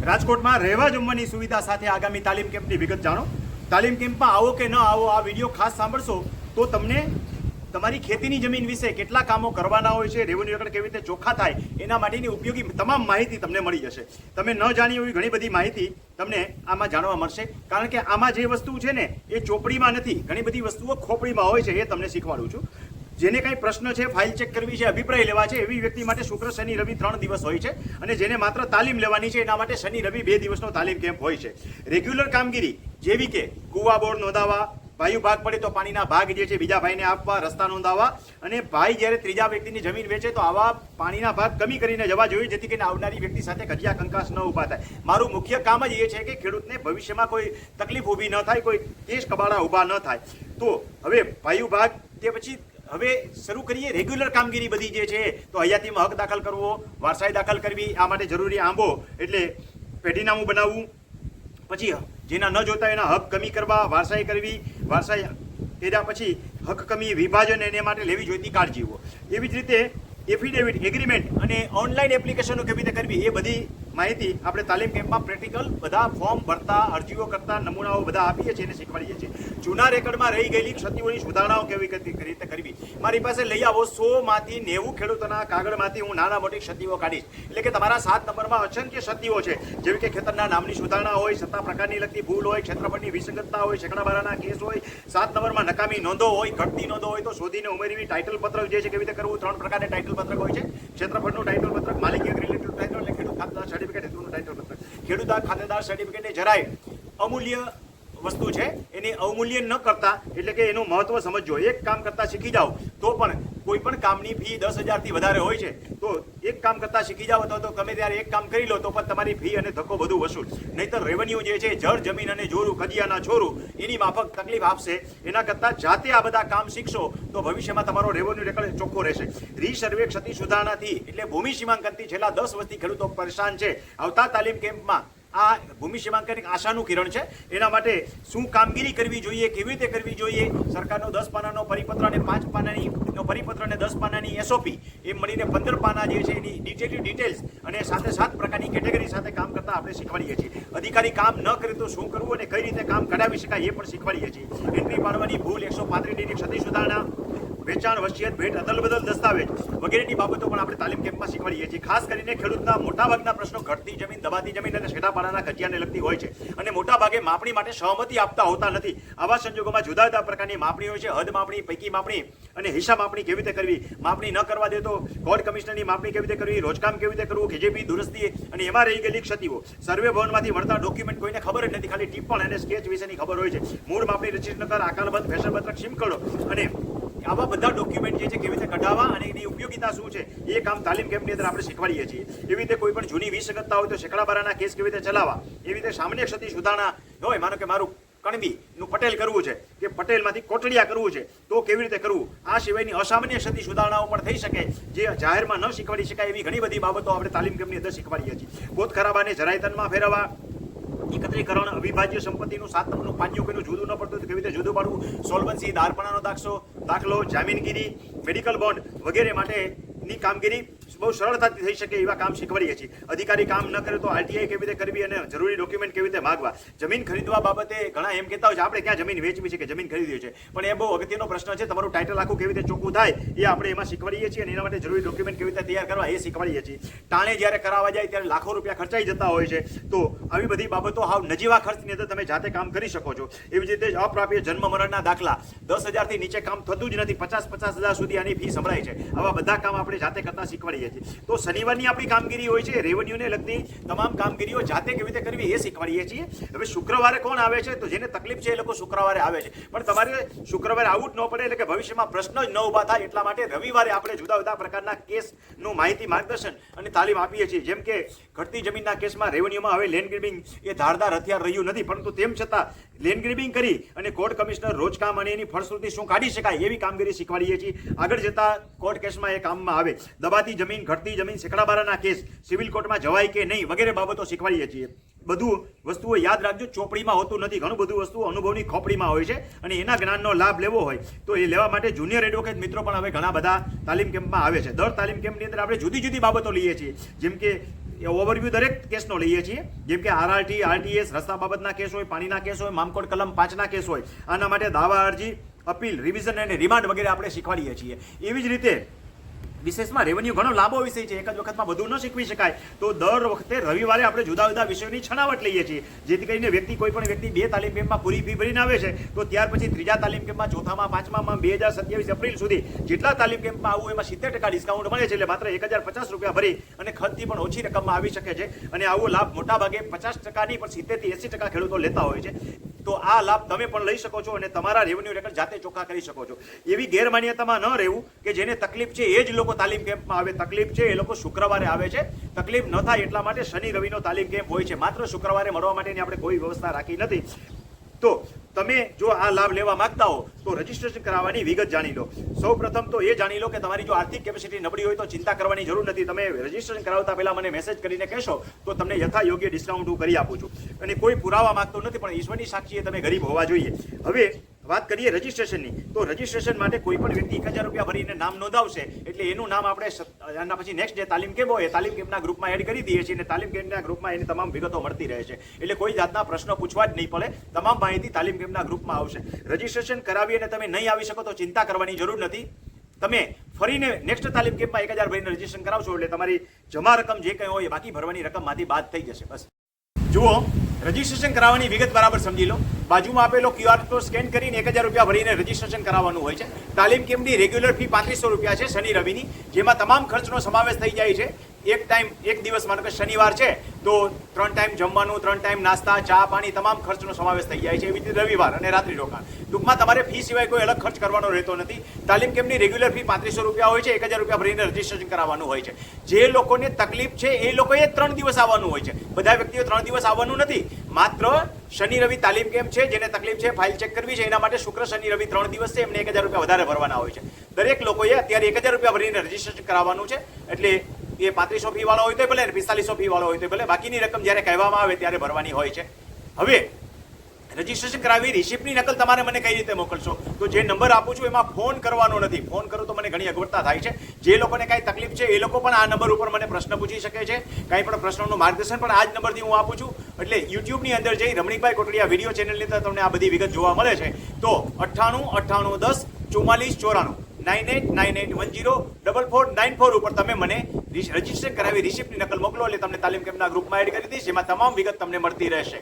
રાજકોટમાં રહેવા જમવાની સુવિધા સાથે આગામી તાલીમ કેમ્પની વિગત જાણો। તાલીમ કેમ્પમાં આવો કે ન આવો, આ વિડીયો ખાસ સાંભળશો તો તમને તમારી ખેતીની જમીન વિશે કેટલા કામો કરવાના હોય છે, રેવન્યુ રેકર્ડ કેવી રીતે ચોખ્ખા થાય એના માટેની ઉપયોગી તમામ માહિતી તમને મળી જશે। તમે ન જાણી એવી ઘણી બધી માહિતી તમને આમાં જાણવા મળશે, કારણ કે આમાં જે વસ્તુ છે ને એ ચોપડીમાં નથી, ઘણી બધી વસ્તુઓ ખોપડીમાં હોય છે, એ તમને શીખવાડું છું। જેને કંઈ પ્રશ્ન છે, ફાઇલ ચેક કરવી છે, અભિપ્રાય લેવા છે, એવી વ્યક્તિ માટે શુક્ર શનિ રવિ 3 દિવસ હોય છે, અને જેને માત્ર તાલીમ લેવાની છે એના માટે શનિ રવિ 2 દિવસનો તાલીમ કેમ્પ હોય છે। રેગ્યુલર કામગીરી જેવી કે કુવા બોર નોંધાવા, ભાઈ ભાગ પડે તો પાણીના ભાગ જે છે બીજા ભાઈને આપવા, રસ્તા નોંધાવવા, અને ભાઈ જ્યારે ત્રીજા વ્યક્તિની જમીન વેચે તો આવા પાણીના ભાગ કમી કરીને જવા જોઈએ, જેથી કરીને આવનારી વ્યક્તિ સાથે કજિયા કંકાસ ન ઊભા થાય। મારું મુખ્ય કામ જ એ છે કે ખેડૂતને ભવિષ્યમાં કોઈ તકલીફ ઊભી ન થાય, કોઈ કેસ કબાડા ઊભા ન થાય। તો હવે ભાઈ ભાગ તે પછી હવે શરૂ કરીએ રેગ્યુલર કામગીરી બધી જે છે। તો હયાતીમાં હક દાખલ કરવો, વારસાઈ દાખલ કરવી, આ માટે જરૂરી આંબો એટલે પેઢીનામું બનાવવું, પછી જેના ન જોતા એના હક કમી કરવા, વારસાઈ કરવી, વારસાઈ કર્યા પછી હક કમી વિભાજન એને માટે લેવી જોઈતી કાળજીઓ। એવી જ રીતે એફિડેવિટ, એગ્રીમેન્ટ અને ઓનલાઈન એપ્લિકેશનો કેવી રીતે કરવી, એ બધી માહિતી આપણે તાલીમ કેમ્પમાં પ્રેક્ટિકલ બધા ફોર્મ ભરતા, અરજીઓ કરતા, નમૂનાઓ બધા આપીએ છીએ અને શીખવાડીએ છીએ। જૂના રેકર્ડમાં રહી ગયેલી ક્ષતિઓની સુધારણાઓ કેવી રીતે કરવી, મારી પાસે લઈ આવો 100માંથી 90 ખેડૂતોના કાગળમાંથી હું નાના મોટી ક્ષતિઓ કાઢીશ। એટલે કે તમારા 7 નંબરમાં અસંખ્ય ક્ષતિઓ છે, જેવી કે ખેતરના નામની સુધારણા હોય, સત્તા પ્રકારની લગતી ભૂલ હોય, ક્ષેત્રફળની વિસંગતતા હોય, સેંકડાબારાના કેસ હોય, 7 નંબરમાં નકામી નોંધો હોય, ઘટતી નોંધો હોય તો શોધીને ઉમેરવી, ટાઇટલ પત્રક જે છે કેવી રીતે કરવું, 3 પ્રકારના ટાઇટલ પત્રક હોય છે, ક્ષેત્રફળનું ટાઇટલ પત્રક, માલિકી રિલેટેડ ટાઇટલ અને ખેડૂત ખાતેદાર સર્ટિફિકેટ હેતુનું ટાઇટલ પત્રક। ખેડૂત ખાતેદાર સર્ટિફિકેટ એ જરાય અમૂલ્ય વસ્તુ છે, એને અવમૂલ્ય ન કરતા, એટલે કે એનું મહત્વ સમજજો। એક કામ કરતા શીખી જાઓ તો પણ કોઈ પણ કામની ફી 10,000થી વધારે હોય છે, તો એક કામ કરતા શીખી જાઓ તો ગમે ત્યારે એક કામ કરી લો તો પણ તમારી ફી અને ધક્કો બધું વસૂલ। નહીતર રેવન્યુ જે છે જળ જમીન અને જોરું, કજિયાના છોરું, એની માફક તકલીફ આપશે। એના કરતાં જાતે આ બધા કામ શીખશો તો ભવિષ્યમાં તમારો રેવન્યુ રેકર્ડ ચોખ્ખો રહેશે। રીસર્વે ક્ષતિ સુધારણાથી એટલે ભૂમિ સીમાંકનથી છેલ્લા 10 વર્ષથી ખેડૂતો પરેશાન છે। આવતા તાલીમ કેમ્પમાં આ ભૂમિ સીમાંકન એક આશાનું કિરણ છે। એના માટે શું કામગીરી કરવી જોઈએ, કેવી રીતે કરવી જોઈએ, સરકારનો 10 પાનાનો પરિપત્ર અને 5 પાનાની પરિપત્ર અને 10 પાનાની એસઓપી, એમ મળીને 15 પાના જે છે એની ડિટેલ્સ અને સાથે 7 પ્રકારની કેટેગરી સાથે કામ કરતા આપણે શીખવાડીએ છીએ। અધિકારી કામ ન કરે તો શું કરવું અને કઈ રીતે કામ કઢાવી શકાય એ પણ શીખવાડીએ છીએ। એન્ટ્રી પાડવાની ભૂલ, 135 ક્ષતિ સુધારણા, વેચાણ, વસિયત, ભેટ, અદલ બદલ દસ્તાવેજ વગેરેની બાબતો પણ આપણે તાલીમ કેમ્પમાં શીખવાડીએ છીએ। ખાસ કરીને ખેડૂતના મોટાભાગના પ્રશ્નો ઘટતી જમીન, દબાતી જમીન અને છેડાપાડાના કજિયાને લગતી હોય છે, અને મોટાભાગે માપણી માટે સહમતિ આપતા હોતા નથી। આવા સંજોગોમાં જુદા જુદા પ્રકારની માપણી હોય છે, હદ માપણી, પૈકી માપણી અને હિસાબ માપણી કેવી રીતે કરવી, માપણી ન કરવા દે તો કોર્ટ કમિશનરની માપણી કેવી રીતે કરવી, રોજકામ કેવી રીતે કરવું, કેજેપી દુરસ્તી અને એમાં રહી ગયેલી ક્ષતિઓ, સર્વે ભવનમાંથી મળતા ડોક્યુમેન્ટ કોઈને ખબર જ નથી, ખાલી ટિપ્પણ અને સ્કેચ વિશેની ખબર હોય છે, મૂળ માપણી, રજીસ્ટર નકલ, આકારબંધ, ફેશન પત્રક, સિમકડો અને આવા બધા ડોક્યુમેન્ટ જે છે કેવી રીતે કઢાવવા અને એની ઉપયોગિતા શું છે એ કામ તાલીમ કેમ્પની અંદર આપણે શીખવાડીએ છીએ। એવી રીતે કોઈ પણ જૂની વિસંગતતા હોય તો સેંકડાબારાના કેસ કેવી રીતે ચલાવવા, એવી રીતે સામાન્ય ક્ષતિ સુધારણા હોય, માનો કે મારું કણબીનું પટેલ કરવું છે કે પટેલમાંથી કોટડિયા કરવું છે તો કેવી રીતે કરવું, આ સિવાયની અસામાન્ય ક્ષતિ સુધારણાઓ પણ થઈ શકે જે જાહેરમાં ન શીખવાડી શકાય એવી ઘણી બધી બાબતો આપણે તાલીમ કેમ્પની અંદર શીખવાડીએ છીએ। ગોત ખરાબાને જરાયતનમાં ફેરવવા, એકત્રીકરણ, અવિભાજ્ય સંપત્તિનું 7 નંબરનું પાન્યું કોઈનું જુદું ન પડતું તો કેવી રીતે જુદું પાડવું, સોલ્વન્સી, દારપણાનો દાખલો, જામીનગીરી, મેડિકલ બોન્ડ વગેરે માટેની કામગીરી બહુ સરળતાથી થઈ શકે એવા કામ શીખવાડીએ છીએ। અધિકારી કામ ન કરે તો આરટીઆઈ કેવી રીતે કરવી અને જરૂરી ડોક્યુમેન્ટ કેવી રીતે માગવા। જમીન ખરીદવા બાબતે ઘણા એમ કહેતા હોય છે આપણે ક્યાં જમીન વેચવી છે કે જમીન ખરીદવી છે, પણ એ બહુ અગત્યનો પ્રશ્ન છે। તમારું ટાઇટલ આખું કેવી રીતે ચોખ્ખું થાય એ આપણે એમાં શીખવાડીએ છીએ, અને એના માટે જરૂરી ડોક્યુમેન્ટ કેવી રીતે તૈયાર કરવા એ શીખવાડીએ છીએ। ટાણે જ્યારે કરાવવા જાય ત્યારે લાખો રૂપિયા ખર્ચાઈ જતા હોય છે, તો આવી બધી બાબતો હાવ નજીવા ખર્ચની અંદર તમે જાતે કામ કરી શકો છો। એવી જ રીતે અપ્રાપ્ય જન્મ મરણના દાખલા, 10,000થી નીચે કામ થતું જ નથી, 50,000 સુધી આની ફી સંભળાય છે। આવા બધા કામ આપણે જાતે કરતા શીખવાડીએ છીએ। તો શનિવારની આપણી કામગીરી હોય છે, રેવન્યુને લગતી તમામ કામગીરીઓ જાતે કેવી રીતે કરવી એ શીખવાડીએ છીએ। હવે શુક્રવારે કોણ આવે છે તો જેને તકલીફ છે એ લોકો શુક્રવારે આવે છે, પણ તમારે શુક્રવારે આવવું જ ન પડે, એટલે કે ભવિષ્યમાં પ્રશ્ન જ ન ઊભા થાય એટલા માટે રવિવારે આપણે જુદા જુદા પ્રકારના કેસનું માહિતી, માર્ગદર્શન અને તાલીમ આપીએ છીએ। જેમ કે ઘટતી જમીનના કેસમાં રેવન્યુમાં હવે લેન્ડ ગ્રેબિંગ એ ધારદાર હથિયાર રહ્યું નથી, પરંતુ તેમ છતાં લેન્ડ ગ્રેબિંગ કરી અને કોર્ટ કમિશનર રોજકામ અને એની ફળશ્રુતિ શું કાઢી શકાય એવી કામગીરી શીખવાડીએ છીએ। આગળ જતા કોર્ટ કેસમાં એ કામમાં આવે, દબાતી જમીન, ઘટતી જમીન, સેંકડાબારાના કેસ, સિવિલ કોર્ટમાં જવાય કે નહીં વગેરે બાબતો શીખવાડીએ છીએ। બધું વસ્તુઓ યાદ રાખજો, ચોપડીમાં હોતું નથી, ઘણું બધું વસ્તુઓ અનુભવની ખોપડીમાં હોય છે, અને એના જ્ઞાનનો લાભ લેવો હોય તો એ લેવા માટે જુનિયર એડવોકેટ મિત્રો પણ હવે ઘણા બધા તાલીમ કેમ્પમાં આવે છે। દર તાલીમ કેમ્પની અંદર આપણે જુદી જુદી બાબતો લઈએ છીએ, જેમ કે ઓવરવ્યૂ દરેક કેસનો લઈએ છીએ, જેમ કે આરઆરટી, આરટીએસ, રસ્તા બાબતના કેસ હોય, પાણીના કેસ હોય, મામકોડ કલમ 5ના કેસ હોય, આના માટે દાવા, અરજી, અપીલ, રિવિઝન અને રિમાન્ડ વગેરે આપણે શીખવાડીએ છીએ. એવી જ રીતે વિશેષમાં રેવન્યુ ઘણો લાંબો વિષય છે, એક જ વખતમાં બધું ન શીખવી શકાય, તો દર વખતે રવિવારે આપણે જુદા જુદા વિષયોની છણાવટ લઈએ છીએ, જેથી કરીને કોઈ પણ વ્યક્તિ 2 તાલીમ કેમ્પમાં પૂરી ફી ભરીને આવે છે, તો ત્યાર પછી 3જા તાલીમ કેમ્પમાં, 4થામાં, 5મામાં 2027 એપ્રિલ સુધી જેટલા તાલીમ કેમ્પમાં આવું એમાં 70% ડિસ્કાઉન્ટ મળે છે. એટલે માત્ર 1050 રૂપિયા ભરી અને ખર્ચથી પણ ઓછી રકમમાં આવી શકે છે. અને આવો લાભ મોટા ભાગે 50% નહીં પણ 70 થી 80% ખેડૂતો લેતા હોય છે. તો આ લાભ તમે પણ લઈ શકો છો અને તમારા રેવન્યુ રેકર્ડ જાતે ચોખ્ખા કરી શકો છો. એવી ગેરમાન્યતામાં ન રહેવું કે જેને તકલીફ છે એ જ લોકો તાલીમ કેમ્પમાં આવે. તકલીફ છે એ લોકો શુક્રવારે આવે છે. તકલીફ ન થાય એટલા માટે શનિ રવિનો તાલીમ કેમ્પ હોય છે. માત્ર શુક્રવારે મળવા માટેની આપણે કોઈ વ્યવસ્થા રાખી નથી. તો તમે જો આ લાભ લેવા માંગતા હો તો રજીસ્ટ્રેશન કરાવવાની વિગત જાણી લો. સૌ પ્રથમ તો એ જાણી લો કે તમારી જો આર્થિક કેપેસિટી નબળી હોય તો ચિંતા કરવાની જરૂર નથી. તમે રજીસ્ટ્રેશન કરાવતા પહેલા મને મેસેજ કરીને કહેશો તો તમને યથા યોગ્ય ડિસ્કાઉન્ટ હું કરી આપું છું. અને કોઈ પુરાવા માંગતો નથી, પણ ઈશ્વરની સાક્ષીએ તમે ગરીબ હોવા જોઈએ. હવે વાત કરીએ રજીસ્ટ્રેશનની, તો રજીસ્ટ્રેશન માટે કોઈ પણ વ્યક્તિ 1000 રૂપિયા ભરીને નામ નોંધાવશે એટલે એનું નામ આપણે આના પછી નેક્સ્ટ જે તાલીમ કેમ્પ હોય એ તાલીમ કેમ્પના ગ્રુપમાં એડ કરી દઈએ છીએ અને તાલીમ કેમ્પના ગ્રુપમાં એની તમામ વિગતો મળતી રહે છે. એટલે કોઈ જાતના પ્રશ્નો પૂછવા જ નહીં પડે. તમામ માહિતી તાલીમ કેમ્પના ગ્રુપમાં આવશે. રજીસ્ટ્રેશન કરાવી અને તમે નહીં આવી શકો તો ચિંતા કરવાની જરૂર નથી. તમે ફરીને નેક્સ્ટ તાલીમ કેમ્પમાં 1000 ભરીને રજીસ્ટ્રેશન કરાવશો એટલે તમારી જમા રકમ જે કંઈ હોય બાકી ભરવાની રકમમાંથી બાદ થઈ જશે. બસ જુઓ, રજીસ્ટ્રેશન કરાવવાની વિગત બરાબર સમજી લો. બાજુમાં આપેલો QR કોડ સ્કેન કરીને 1000 રૂપિયા ભરીને રજીસ્ટ્રેશન કરાવવાનું હોય છે. તાલીમ કેમ્પની રેગ્યુલર ફી 3500 રૂપિયા છે શનિ રવિની, જેમાં તમામ ખર્ચનો સમાવેશ થઈ જાય છે. એક દિવસ માનો કે શનિવાર છે તો 3 ટાઈમ જમવાનું, 3 ટાઈમ નાસ્તા, ચા, પાણી તમામ ખર્ચનો સમાવેશ થઈ જાય છે. એવી રીતે રવિવાર અને રાત્રિ રોકાણ. ટૂંકમાં તમારે ફી સિવાય કોઈ અલગ ખર્ચ કરવાનો રહેતો નથી. તાલીમ કેમ્પની રેગ્યુલર ફી 3500 રૂપિયા હોય છે. 1000 રૂપિયા ભરીને રજીસ્ટ્રેશન કરાવવાનું હોય છે. જે લોકોને તકલીફ છે એ લોકોએ 3 દિવસ આવવાનું હોય છે. બધા વ્યક્તિઓ 3 દિવસ આવવાનું નથી. માત્ર શનિ રવિ તાલીમ કેમ્પ છે. જેને તકલીફ છે, ફાઇલ ચેક કરવી છે, એના માટે શુક્ર, શનિ, રવિ 3 દિવસ છે. એમને 1000 રૂપિયા વધારે ભરવાના હોય છે. દરેક લોકોએ અત્યારે 1000 રૂપિયા ભરીને રજીસ્ટ્રેશન કરાવવાનું છે. એટલે એ 3500 ફી વાળો હોય તો ભલે, 4500 ફી વાળો હોય તો ભલે, બાકીની રકમ જ્યારે કહેવામાં આવે ત્યારે ભરવાની હોય છે. હવે રજીસ્ટ્રેશન કરાવી રિસિપ્ટની નકલ તમારે મને કઈ રીતે મોકલશો? તો જે નંબર આપું છું એમાં ફોન કરવાનો નથી. ફોન કરો તો મને ઘણી અગવડતા થાય છે. જે લોકોને કાંઈ તકલીફ છે એ લોકો પણ આ નંબર ઉપર મને પ્રશ્ન પૂછી શકે છે. કાંઈ પણ પ્રશ્નોનું માર્ગદર્શન પણ આ જ નંબરથી હું આપું છું. એટલે યુટ્યુબની અંદર જઈ રમણીકભાઈ કોટડિયા વિડીયો ચેનલની અંદર તમને આ બધી વિગત જોવા મળે છે. તો 98 98 10 44 94 98104494 ઉપર તમે મને રજીસ્ટ્રેશન કરાવી રિસિપ્ટની નકલ મોકલો એટલે તમને તાલીમ કેમ્પના ગ્રુપમાં એડ કરી દઈશ. જેમાં તમામ વિગત તમને મળતી રહેશે.